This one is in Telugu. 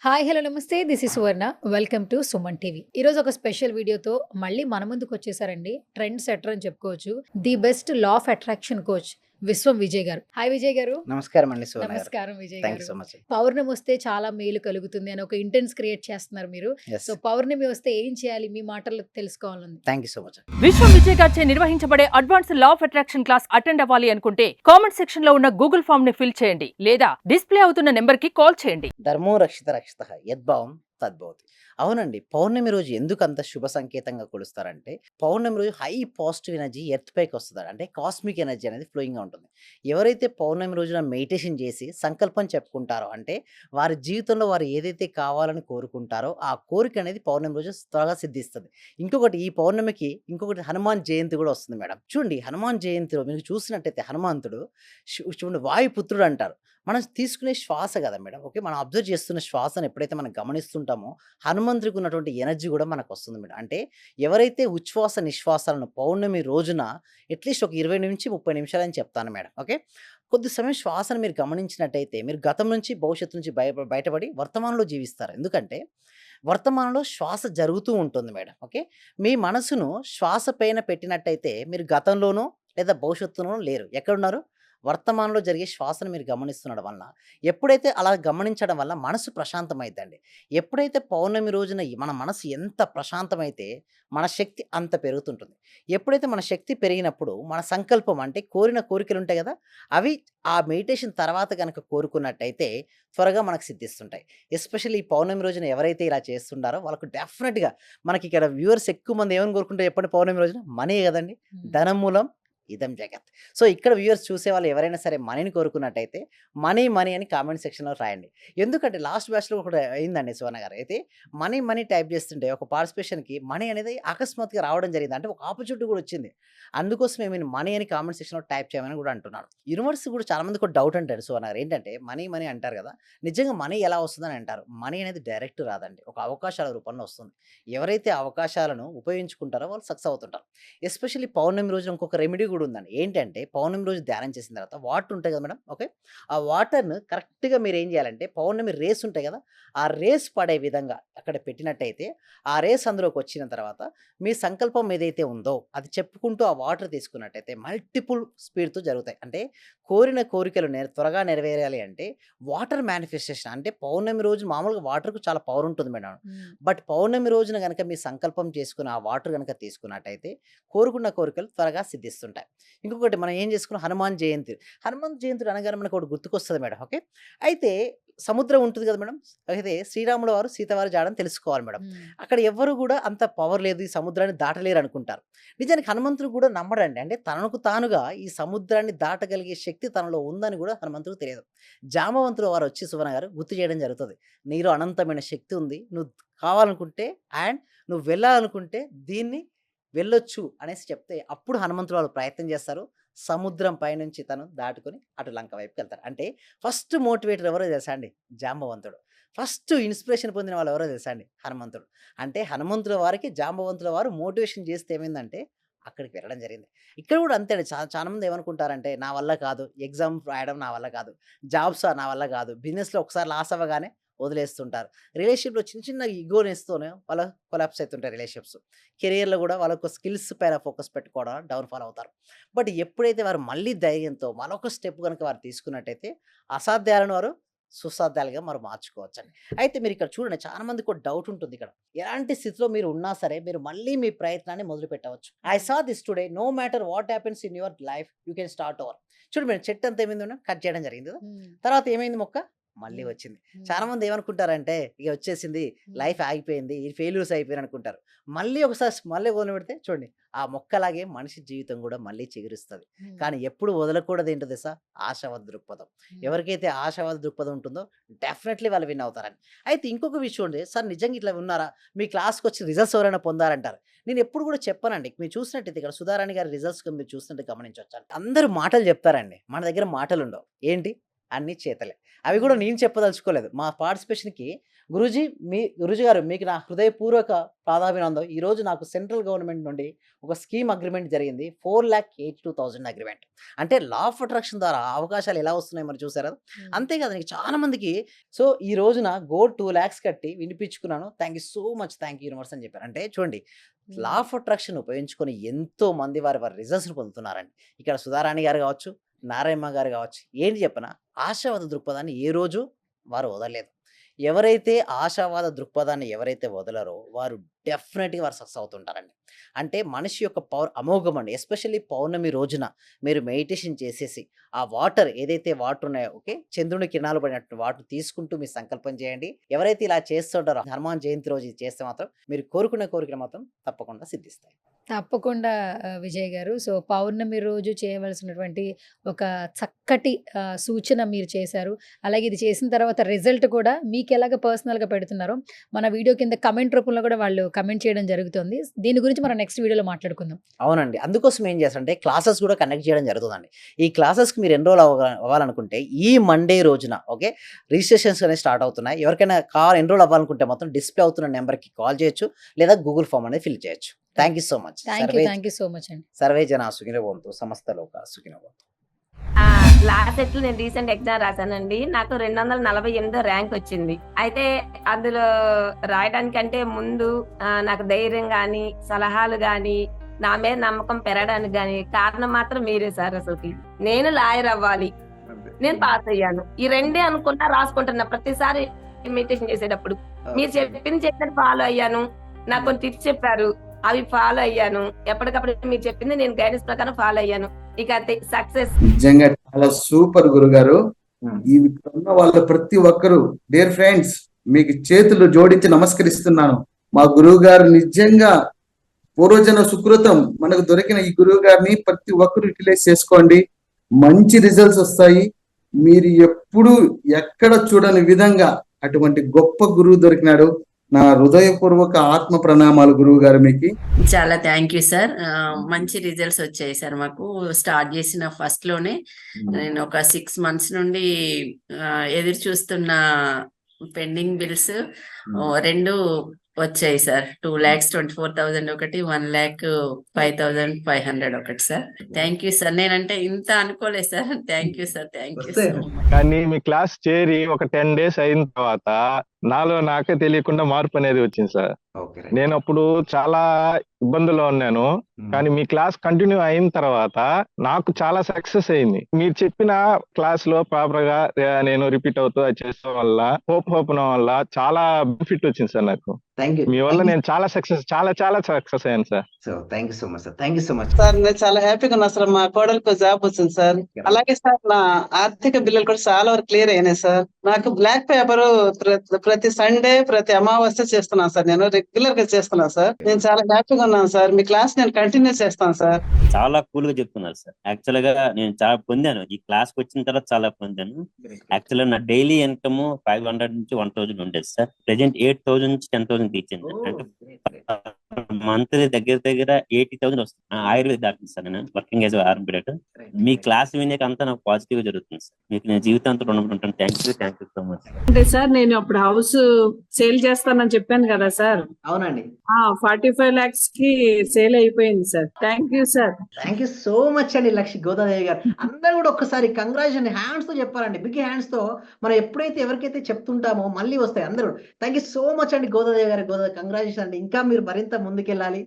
హాయ్! హలో! నమస్తే. This is Suvarna. Welcome to Suman TV. ఈరోజు ఒక స్పెషల్ వీడియోతో మళ్ళీ మన ముందుకొచ్చేసారండి. ట్రెండ్ సెట్టర్ అని చెప్పుకోవచ్చు. The best law of attraction coach Vishwam Vijay గారు. హాయ్ విజయ్ గారు. నమస్కారం అండి సువర్ణ గారు. నమస్కారం విజయ్ థాంక్ యూ గారు. So much. పౌర్ణమి వస్తే చాలా మేలు కలుగుతుంది అని ఒక ఇంటెన్స్ క్రియేట్ చేస్తున్నారు మీరు. యెస్. సో పౌర్ణమి వస్తే ఏం చేయాలి? మీ మాటల్లో తెలుసుకోవాలని. Thank you so much. విశ్వం విజయ్ గారిచే నిర్వహించబడే advance law of attraction class attend అవ్వాలి అనుకుంటే కామెంట్ సెక్షన్ లో ఉన్న గూగుల్ ఫామ్ ని ఫిల్ చేయండి లేదా డిస్ప్లే అవుతున్న నెంబర్ కి కాల్ చేయండి. ధర్మో రక్షిత రక్షితః యద్భావం తద్భవతి. అవునండి. పౌర్ణమి రోజు ఎందుకు అంత శుభ సంకేతంగా కొలుస్తారంటే, పౌర్ణమి రోజు హై పాజిటివ్ ఎనర్జీ ఎర్త్ పైకి వస్తది. అంటే కాస్మిక్ ఎనర్జీ అనేది ఫ్లోయింగ్‌గా ఉంటుంది. ఎవరైతే పౌర్ణమి రోజున మెడిటేషన్ చేసి సంకల్పం చెప్పుకుంటారో, అంటే వారి జీవితంలో వారు ఏదైతే కావాలని కోరుకుంటారో, ఆ కోరిక అనేది పౌర్ణమి రోజు త్వరగా సిద్ధిస్తది. ఇంకొకటి ఈ పౌర్ణమికి ఇంకొకటి హనుమాన్ జయంతి కూడా వస్తుంది మేడం. చూడండి హనుమాన్ జయంతిలో మీరు చూసినట్టయితే హనుమంతుడు చూడండి వాయుపుత్రుడు అంటారు. మనం తీసుకునే శ్వాస కదా మేడం. ఓకే. మనం అబ్జర్వ్ చేస్తున్న శ్వాసను ఎప్పుడైతే మనం గమనిస్తుంటామో, హనుమంతుడికి ఉన్నటువంటి ఎనర్జీ కూడా మనకొస్తుంది మేడం. అంటే ఎవరైతే ఉచ్ఛ్వాస, నిశ్వాసాలను పౌర్ణమి రోజున అట్‌లీస్ట్ ఒక 20-30 నిమిషాలని చెప్తాను మేడం. ఓకే. కొద్ది సమయం శ్వాసను మీరు గమనించినట్టయితే, మీరు గతం నుంచి, భవిష్యత్తు నుంచి బయటపడి వర్తమానంలో జీవిస్తారు. ఎందుకంటే, వర్తమానంలో శ్వాస జరుగుతూ ఉంటుంది మేడం. ఓకే. మీ మనసును శ్వాస పైన పెట్టినట్టయితే, మీరు గతంలోనో లేదా భవిష్యత్తులోనో లేరు. ఎక్కడున్నారు? వర్తమానంలో జరిగే శ్వాసను మీరు గమనిస్తుండడం వలన, ఎప్పుడైతే అలా గమనించడం వల్ల మనసు ప్రశాంతమైద్దండి. ఎప్పుడైతే పౌర్ణమి రోజున మన మనసు ఎంత ప్రశాంతమైతే, మన శక్తి అంత పెరుగుతుంటుంది. ఎప్పుడైతే మన శక్తి పెరిగినప్పుడు, మన సంకల్పం అంటే కోరిన కోరికలుంటాయి గదా! అవి ఆ మెడిటేషన్ తర్వాత గనక కోరుకున్నట్టయితే త్వరగా మనకు సిద్ధిస్తుంటాయి. ఎస్పెషల్లీ ఈ పౌర్ణమి రోజున ఎవరైతే ఇలా చేస్తుంటారో వాళ్ళకు డెఫినిట్‌గా మనకిక్కడ వ్యూవర్స్ ఎక్కువ మంది ఏమని కోరుకుంటారో చెప్పండి పౌర్ణమి రోజున? మనీ గదండీ! హ్మ్. ధనం మూలం ఇదం జగత్. సో, ఇక్కడ వ్యూవర్స్ చూసేవాళ్ళు ఎవరైనా సరే మనీని కోరుకున్నట్టయితే, మనీ, మనీ అని కామెంట్ సెక్షన్‌లో రాయండి. ఎందుకంటే లాస్ట్ బ్యాచ్‌లో ఒకటి అయిందండి సువర్ణ గారు. అయితే మనీ, మనీ టైప్ చేస్తుంటే ఒక పార్టిసిపేషన్‌కి మనీ అనేది అకస్మాత్తుగా రావడం జరిగింది. అంటే ఒక ఆపర్చునిటీ కూడా వచ్చింది. అందుకోసమే నేను మనీ అని కామెంట్ సెక్షన్‌లో టైప్ చేయమని కూడా అంటున్నాను. యూనివర్స్ కూడా చాలా మందికి ఒక డౌట్ అంటారు సువర్ణ గారు. ఏంటంటే మనీ, మనీ అంటారు కదా! నిజంగా మనీ ఎలా వస్తుందని అంటారు. మనీ అనేది డైరెక్ట్ రాదండి. ఒక అవకాశాల రూపంలో వస్తుంది. ఎవరైతే అవకాశాలను ఉపయోగించుకుంటారో వాళ్ళు సక్సెస్ అవుతుంటారు. ఎస్పెషల్లీ పౌర్ణమి రోజున ఇంకొక రెమెడీ గూడా ఉందండి. ఏంటంటే పౌర్ణమి రోజు ధ్యానం చేసిన తర్వాత వాటర్ ఉంటాయి కదా మేడం. ఓకే. ఆ వాటర్‌ను కరెక్ట్‌గా మీరేం చేయాలంటే పౌర్ణమి రేస్ ఉంటాయి కదా! ఆ రేస్ పడే విధంగా అక్కడ పెట్టినట్టయితే, ఆ రేస్ అందులోకి వచ్చిన తర్వాత మీ సంకల్పం ఏదైతే ఉందో అది చెప్పుకుంటూ ఆ వాటర్ తీసుకున్నట్టయితే మల్టిపుల్ స్పీడ్‌తో జరుగుతాయి. అంటే కోరిన కోరికలు త్వరగా నెరవేరాలి అంటే వాటర్ మేనిఫెస్టేషన్ అంటే పౌర్ణమి రోజు మామూలుగా వాటర్‌కు చాలా పవర్ ఉంటుంది మేడం. హ్మ్. బట్ పౌర్ణమి రోజున గనక మీ సంకల్పం చేసుకొని ఆ వాటర్ గనక తీసుకున్నట్టయితే కోరుకున్న కోరికలు త్వరగా సిద్ధిస్తుంటాయి. ఇంకొకటి మనం ఏం చేసుకున్నాం హనుమాన్ జయంతి. హనుమంత్ జయంతుడు అనగానే మనకొకటి గుర్తుకొస్తది మేడం. ఓకే. అయితే సముద్రం ఉంటుంది కదా మేడం. అయితే శ్రీరాముల వారు, సీత వారి జాడని తెలుసుకోవాలి మేడం. హ్మ్. అక్కడ ఎవ్వరు గూడా అంత పవర్ లేదు. ఈ సముద్రాన్ని దాటలేరు అనుకుంటారు. నిజానికి హనుమంతుడు కూడా నమ్మడండి. అంటే తనకు తానుగా ఈ సముద్రాన్ని దాటగలిగే శక్తి తనలో ఉందని గూడా హనుమంతుడికి తెలియదు. జాంబవంతుల వారు వచ్చి సువర్ణ గారు గుర్తు చేయడం జరుగుతది. నీలో అనంతమైన శక్తి ఉంది. నువ్వు కావాలనుకుంటే అండ్ నువ్వు వెళ్ళాలనుకుంటే దీన్ని వెళ్ళొచ్చు అనేసి చెప్తే, అప్పుడు హనుమంతుడు వాళ్ళు ప్రయత్నం చేస్తారు. సముద్రం పైనుంచి తను దాటుకొని అటు లంక వైపుకెళ్తారు. అంటే ఫస్ట్ మోటివేటర్ ఎవరో తెలుసా అండి? జాంబవంతుడు. ఫస్ట్ ఇన్‌స్పిరేషన్ పొందిన వాళ్ళు ఎవరో తెలుసా అండి? హనుమంతుడు. అంటే హనుమంతుల వారికి జాంబవంతుల వారు మోటివేషన్ చేస్తే ఏమైందంటే అక్కడికి వెళ్ళడం జరిగింది. ఇక్కడ కూడా అంతే అండి. చాలా మంది ఏమనుకుంటారంటే నా వల్ల కాదు. ఎగ్జామ్ రాయడం నా వల్ల కాదు. జాబ్స్ నా వల్ల కాదు. బిజినెస్‌లో ఒకసారి లాస్ అవ్వగానే వదిలేస్తుంటారు. రిలేషన్‌షిప్‌లో చిన్న చిన్న ఇగోనెస్తోనే వాళ్ళ కొలాప్స్ అయితుంటాయి రిలేషన్‌షిప్స్. కెరియర్‌లో గూడా వాళ్ళకు స్కిల్స్ పైన ఫోకస్ పెట్టుకోవడం డౌన్ ఫాల్ అవుతారు. బట్ ఎప్పుడైతే వారు మళ్ళీ ధైర్యంతో మరొక స్టెప్ గనుక వారు తీసుకున్నట్టయితే అసాధ్యాలను వారు సుసాధ్యాలుగా మరి మార్చుకోవచ్చండి. అయితే మీరిక్కడ చూడండి చాలా మందికి ఒక డౌట్ ఉంటుందిక్కడ. ఎలాంటి స్థితిలో మీరు ఉన్నా సరే మీరు మళ్ళీ మీ ప్రయత్నాన్ని మొదలుపెట్టవచ్చు. I saw this today no matter what happens in your life you can start over. చూడు మేడం చెట్టు అంతా ఏమైంది మేడం కట్ చేయడం జరిగింది కదా! హ్మ్. తర్వాత ఏమైంది మొక్క? మళ్ళీ హ్మ్. వచ్చింది. హ్మ్. చాలా మంది ఏమనుకుంటారంటే ఇగ వచ్చేసింది హ్మ్. లైఫ్ ఆగిపోయింది. ఈ ఫెయిల్యూర్స్ అయిపోయారనుకుంటారు. మళ్ళీ ఒకసారి మళ్ళీ మొదలుపెడితే చూడండి ఆ మొక్కలాగే మనిషి జీవితం గూడా మళ్ళీ చిగురిస్తది. హ్మ్. కానీ ఎప్పుడు వదలకూడదు ఏంటో తెలుసా? ఆశావాద దృక్పథం. హ్మ్. ఎవరికైతే ఆశావాద దృక్పథం ఉంటుందో డెఫినెట్‌లీ వాళ్ళు విన్ అవుతారని. అయితే ఇంకొక విషయం ఉంది. సార్ నిజంగా ఇట్లా ఉన్నారా? మీ క్లాస్‌కొచ్చి రిజల్ట్స్ ఎవరైనా పొందారంటారు. నేను ఎప్పుడు కూడా చెప్పనండి. మీరు చూసినట్టయితే ఇక్కడ సుధారాణి గారి రిజల్ట్స్ మీరు చూసినట్టు గమనించొచ్చండి. అందరూ మాటలు చెప్తారండి. మన దగ్గర మాటలుండవు. ఏంటి? అన్నీ చేతలే. అవి కూడా నేను చెప్పదలుచుకోలేదు. మా పార్టిసిపేషన్‌కి గురూజీ గారు మీకు నా హృదయపూర్వక పాదాభినందనలు. ఈరోజు నాకు సెంట్రల్ గవర్నమెంట్ నుండి ఒక స్కీమ్ అగ్రీమెంట్ జరిగింది. 4,82,000 అగ్రీమెంట్. అంటే లా ఆఫ్ అట్రాక్షన్ ద్వారా అవకాశాలు ఎలా వస్తున్నాయి మరి చూసారా? అంతే కాదండి చాలా మందికి సో, ఈ రోజున గోల్డ్ 2,00,000 కట్టి వినిపించుకున్నాను. Thank you so much. Thank you universe అని చెప్పారు. అంటే చూడండి లా ఆఫ్ అట్రాక్షన్ ఉపయోగించుకొని ఎంతో మంది వారి రిజల్ట్స్‌ని పొందుతున్నారండి. ఇక్కడ సుధారాణి గారు కావచ్చు, నారాయణ గారు కావచ్చు. ఏంటి చెప్పనా? ఆశావాద దృక్పథాన్ని ఏ రోజు వారు వదలలేదు. ఎవరైతే ఆశావాద దృక్పథాన్ని ఎవరైతే వదలరో వారు డెఫినెట్‌గా వారు సక్సెస్ అవుతుంటారండి. అంటే మనిషి యొక్క పవర్ అమోఘమండి. ఎస్పెషల్లీ పౌర్ణమి రోజున మీరు మెడిటేషన్ చేసేసి ఆ వాటర్ ఏదైతే వాటర్ ఉన్నాయో ఓకే. చంద్రుని కిరణాలు పడినట్టు వాటర్ తీసుకుంటూ మీరు సంకల్పం చేయండి. ఎవరైతే ఇలా చేస్తుంటారో హనుమాన్ జయంతి రోజు ఇది చేస్తే మాత్రం మీరు కోరుకున్న కోరికలు మాత్రం తప్పకుండా సిద్ధిస్తాయి. తప్పకుండా విజయ్ గారు. సో, పౌర్ణమి రోజు చేయవలసినటువంటి ఒక చక్కటి సూచన మీరు చేశారు. అలాగే ఇది చేసిన తర్వాత రిజల్ట్ కూడా మీకెలాగ పర్సనల్‌గా పెడుతున్నారో, మన వీడియో కింద కామెంట్ రూపంలో కూడా వాళ్ళు కామెంట్ చేయడం జరుగుతుంది. దీని గురించి మనం నెక్స్ట్ వీడియోలో మాట్లాడుకుందాం. అవునండి. అందుకోసం ఏం చేస్తారంటే క్లాసెస్ కూడా కండక్ట్ చేయడం జరుగుతుందండి. ఈ క్లాసెస్‌కి మీరు ఎన్రోల్ అవ్వాలనుకుంటే ఈ మండే రోజున ఓకే. రిజిస్ట్రేషన్స్ అనేవి స్టార్ట్ అవుతున్నాయి. ఎవరికైనా ఎన్రోల్ అవ్వాలనుకుంటే మాత్రం డిస్‌ప్లే అవుతున్న నంబర్‌కి కాల్ చేయొచ్చు. లేదా గూగుల్ ఫార్మ్ అనేది ఫిల్ చేయొచ్చు. Thank you so much. Thank you so much అండి. సర్వే జనా సుఖినో భవంతు. సమస్త లోకా సుఖినో భవంతు. లాస్ట్ సెట్ నేను రీసెంట్ ఎగ్జామ్ రాశానండి. నాకు 248 ర్యాంక్ వచ్చింది. అయితే అందులో రాయడానికంటే ముందు నాకు ధైర్యం గాని, సలహాలు గాని, నా మీద నమ్మకం పెరగడానికి గాని కారణం మాత్రం మీరే సార్. అసలుకి నేను లాయర్ అవ్వాలి, నేను పాస్ అయ్యాను. ఈ రెండే అనుకుంటా రాసుకుంటున్నా ప్రతిసారి మెడిటేషన్ చేసేటప్పుడు. మీరు చెప్పిన ఫాలో అయ్యాను. నాకు కొన్ని టిప్స్ చెప్పారు, అవి ఫాలో అయ్యాను. ఎప్పటికప్పుడు మీరు చెప్పింది నేను గైడెన్స్ ప్రకారం ఫాలో అయ్యాను. ఇక సక్సెస్. నిజంగా చాలా సూపర్ గురుగారు. ఈ ఉన్న వాళ్ళ ప్రతి ఒక్కరు డియర్ ఫ్రెండ్స్ మీకు చేతులు జోడించి నమస్కరిస్తున్నాను. మా గురువు గారు నిజంగా పూర్వజన సుకృతం మనకు దొరికిన ఈ గురువు గారిని ప్రతి ఒక్కరు యూటిలైజ్ చేసుకోండి. మంచి రిజల్ట్స్ వస్తాయి. మీరు ఎప్పుడు ఎక్కడ చూడని విధంగా అటువంటి గొప్ప గురువు దొరికినాడు. నా హృదయపూర్వక ఆత్మ ప్రణామాలు గురువు గారు మీకు. చాలా థ్యాంక్ యూ సార్. మంచి రిజల్ట్స్ వచ్చాయి సార్. మాకు స్టార్ట్ చేసిన ఫస్ట్ లోనే నేను ఒక 6 months నుండి ఎదురు చూస్తున్న పెండింగ్ బిల్స్ 2 వచ్చాయి సార్. 2,24,000 ఒకటి, 1,05,500 ఒకటి సార్. Thank you sir. నేనంటే ఇంత అనుకోలేదు sir. Thank you sir. Thank you so much. కానీ మీ క్లాస్ చేరి ఒక 10 days అయిన తర్వాత నాలో నాకే తెలియకుండా మార్పు అనేది వచ్చింది సార్. నేను అప్పుడు చాలా ఇబ్బందుల్లో ఉన్నాను. కానీ మీ క్లాస్ కంటిన్యూ అయిన తర్వాత నాకు చాలా సక్సెస్ అయింది. మీరు చెప్పిన క్లాస్ లో ప్రాపర్ గా నేను రిపీట్ అవుతూ అది చేసడం వల్ల హోప్ వల్ల చాలా బెనిఫిట్ వచ్చింది సార్ నాకు. మీ వల్ల నేను చాలా సక్సెస్ అయ్యాను sir. So thank you so much sir. Thank you so much sir. నేను చాలా హ్యాపీగా ఉన్నా సార్. మా కోడలికి జాబ్ వచ్చింది సార్. అలాగే సార్ నా ఆర్థిక బిల్లులు కూడా చాలా వరకు క్లియర్ అయినాయి సార్. నాకు బ్లాక్ పేపర్ ప్రతి సండే ప్రతి అమావాస్య చేస్తున్నాను సార్. నేను రెగ్యులర్ గా చేస్తున్నాను సార్. నేను చాలా హ్యాపీగా ఉన్నాను సార్. మీ క్లాస్ నేను కంటిన్యూ చేస్తాను సార్. చాలా కూల్ గా చెప్తున్నారు సార్. యాక్చువల్ గా నేను చాలా పొందాను. ఈ క్లాస్ కి వచ్చిన తర్వాత చాలా పొందాను. యాక్చువల్ గా నా డైలీ ఇన్కమ్ 500 నుంచి 1,000 ఉండేది సార్. ప్రెసెంట్ 8,000 నుంచి 10,000 ఇచ్చింది. అంటే మంత్లీ దగ్గర 80,000 వస్తుంది. Ayurveda doctor sir. నేను వర్కింగ్ యాజ్ ఆర్ఎంపీ. మీ క్లాస్ వినేక అంతా నాకు పాజిటివ్ గా జరుగుతుంది సార్. మీకు నేను జీవితాంతం రుణపడి ఉంటాను. Thank you so much. అంటే సార్ నేను అప్పుడు హౌస్ సేల్ చేస్తానని చెప్పాను కదా సార్. అవునండి. 45 lakhs కి సేల్ అయిపోయింది sir. Thank you sir. Thank you so much అండి లక్ష్మి గోదాదేవి గారు. అందరూ కూడా ఒక్కసారి కంగ్రాచులేషన్ హ్యాండ్స్ తో చెప్పాలండి. బిగ్ హ్యాండ్స్ తో మనం ఎప్పుడైతే ఎవరికైతే చెప్తుంటామో మళ్ళీ వస్తాయి అందరూ. థ్యాంక్ యూ సో మచ్ అండి గోదాదేవి గారు. కంగ్రాచులేషన్ అండి. ఇంకా మీరు మరింత ముందుకెళ్ళాలి.